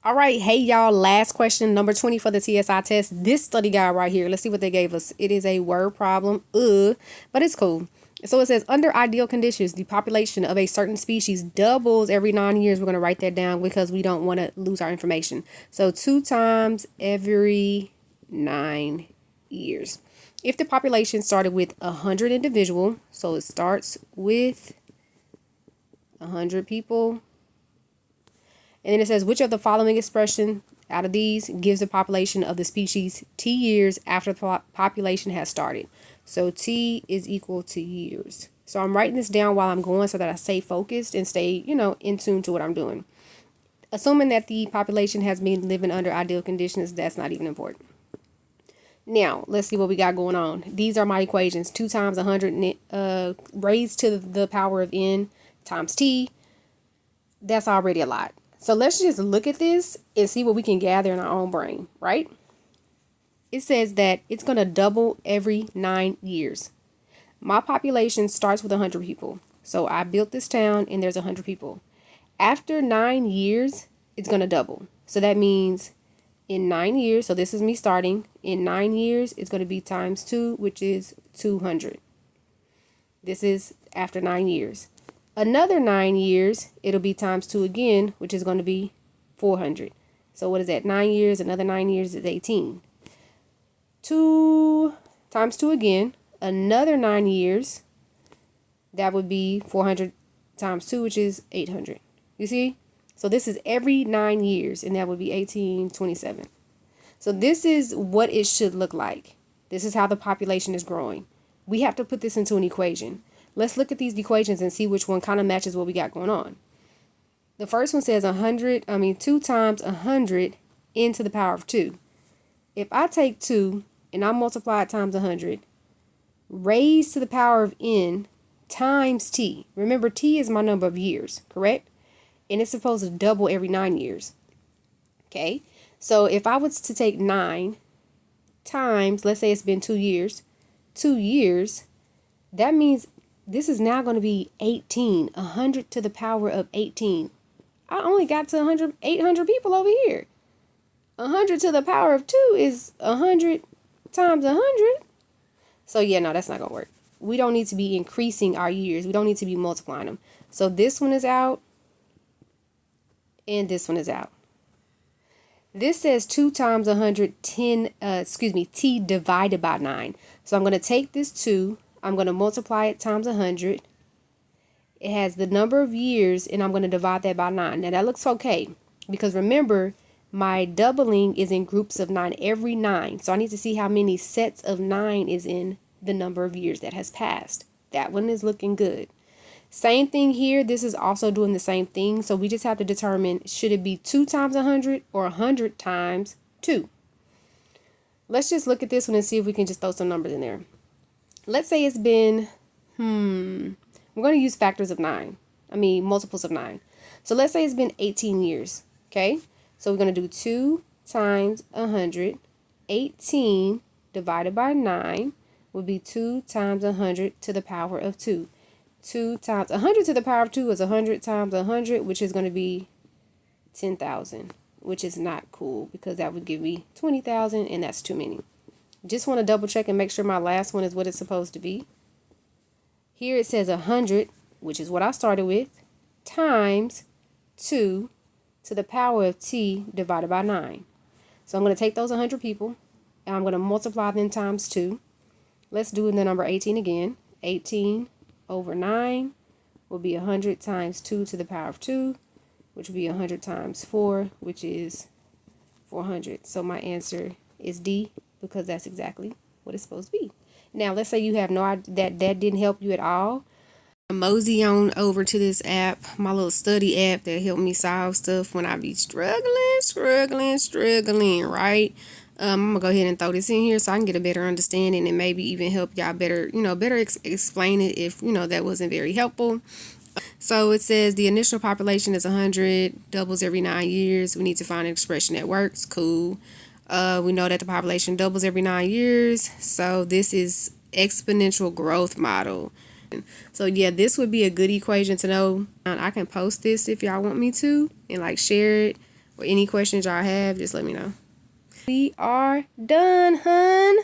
All right, hey y'all, last question, number 20 for the TSI test. This study guide right here, let's see what they gave us. It is a word problem, but it's cool. So it says, under ideal conditions, the population of a certain species doubles every 9 years. We're going to write that down because we don't want to lose our information. So 2 times every 9 years. If the population started with 100 individual, so it starts with 100 people. And then it says, which of the following expression out of these gives the population of the species T years after the population has started? So T is equal to years. So I'm writing this down while I'm going so that I stay focused and stay, in tune to what I'm doing. Assuming that the population has been living under ideal conditions, that's not even important. Now, let's see what we got going on. These are my equations. 2 times 100 raised to the power of n times t. That's already a lot. So let's just look at this and see what we can gather in our own brain, right? It says that it's going to double every 9 years. My population starts with 100 people. So I built this town and there's 100 people. After 9 years, it's going to double. So that means in 9 years, so this is me starting, in 9 years, it's going to be times 2, which is 200. This is after 9 years. Another 9 years, it'll be times 2 again, which is going to be 400. So what is that? 9 years, another 9 years is 18. 2 times 2 again, another 9 years, that would be 400 times 2, which is 800. You see? So this is every 9 years, and that would be 1827. So this is what it should look like. This is how the population is growing. We have to put this into an equation. Let's look at these equations and see which one kind of matches what we got going on. The first one says 2 times 100 n to the power of 2. If I take 2 and I multiply it times 100, raised to the power of n times t. Remember, t is my number of years, correct? And it's supposed to double every 9 years. Okay, so if I was to take 9 times, let's say it's been 2 years, that means this is now going to be 18, 100 to the power of 18. I only got to 800 people over here. 100 to the power of 2 is 100 times 100. So yeah, no, that's not going to work. We don't need to be increasing our years. We don't need to be multiplying them. So this one is out, and this one is out. This says 2 times 100, t divided by 9. So I'm going to take this 2. I'm going to multiply it times 100. It has the number of years, and I'm going to divide that by 9. Now that looks okay, because remember, my doubling is in groups of 9 every 9. So I need to see how many sets of 9 is in the number of years that has passed. That one is looking good. Same thing here. This is also doing the same thing. So we just have to determine, should it be 2 times 100 or 100 times 2? Let's just look at this one and see if we can just throw some numbers in there. Let's say it's been, we're going to use factors of 9. Multiples of 9. So let's say it's been 18 years, okay? So we're going to do 2 times 100. 18 divided by 9 would be 2 times 100 to the power of 2. 2 times 100 to the power of 2 is 100 times 100, which is going to be 10,000, which is not cool because that would give me 20,000, and that's too many. Just want to double check and make sure my last one is what it's supposed to be. Here it says 100, which is what I started with, times 2 to the power of t divided by 9. So I'm going to take those 100 people, and I'm going to multiply them times 2. Let's do the number 18 again. 18 over 9 will be 100 times 2 to the power of 2, which will be 100 times 4, which is 400. So my answer is D, because that's exactly what it's supposed to be. Now, let's say you have no idea, that didn't help you at all. Mosey on over to this app, my little study app that helped me solve stuff when I be struggling, right? I'm gonna go ahead and throw this in here so I can get a better understanding and maybe even help y'all better, explain it if, that wasn't very helpful. So it says the initial population is 100, doubles every 9 years. We need to find an expression that works. Cool. We know that the population doubles every 9 years. So this is exponential growth model. So yeah, this would be a good equation to know. I can post this if y'all want me to and share it Or any questions y'all have, just let me know. We are done, hun.